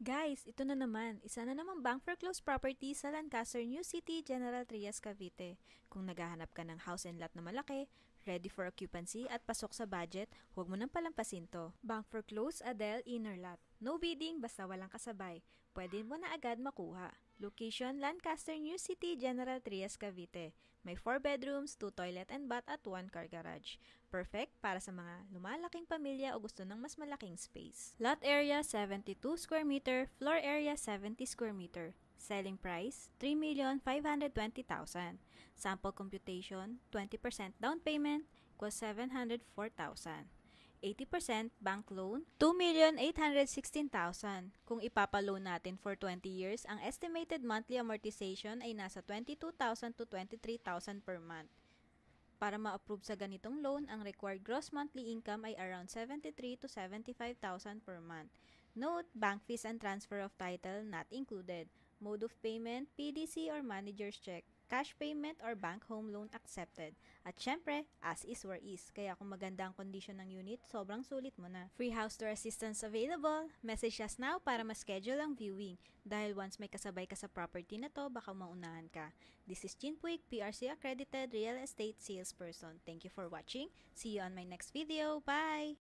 Guys, ito na naman. Isa na namang bank foreclosed property sa Lancaster, New City, General Trias, Cavite. Kung naghahanap ka ng house and lot na malaki, ready for occupancy at pasok sa budget, huwag mo nang palampasin to. Bank foreclosed Adele Inner Lot. No bidding basta walang kasabay. Pwede mo na agad makuha. Location, Lancaster, New City, General Trias, Cavite. May 4 bedrooms, 2 toilet and bath at 1 car garage. Perfect para sa mga lumalaking pamilya o gusto ng mas malaking space. Lot area 72 square meter, floor area 70 square meter. Selling price, 3,520,000. Sample computation, 20% down payment equals 704,000. 80% bank loan, 2,816,000. Kung ipapaloan natin for 20 years, ang estimated monthly amortization ay nasa 22,000 to 23,000 per month. Para ma-approve sa ganitong loan, ang required gross monthly income ay around 73 to 75,000 per month. Note, bank fees and transfer of title not included. Mode of payment, PDC or manager's check. Cash payment or bank home loan accepted. At syempre, as is where is. Kaya kung maganda ang condition ng unit, sobrang sulit mo na. Free house tour assistance available. Message us now para ma-schedule ang viewing. Dahil once may kasabay ka sa property na to, baka maunahan ka. This is Chin Puig, PRC accredited real estate salesperson. Thank you for watching. See you on my next video. Bye!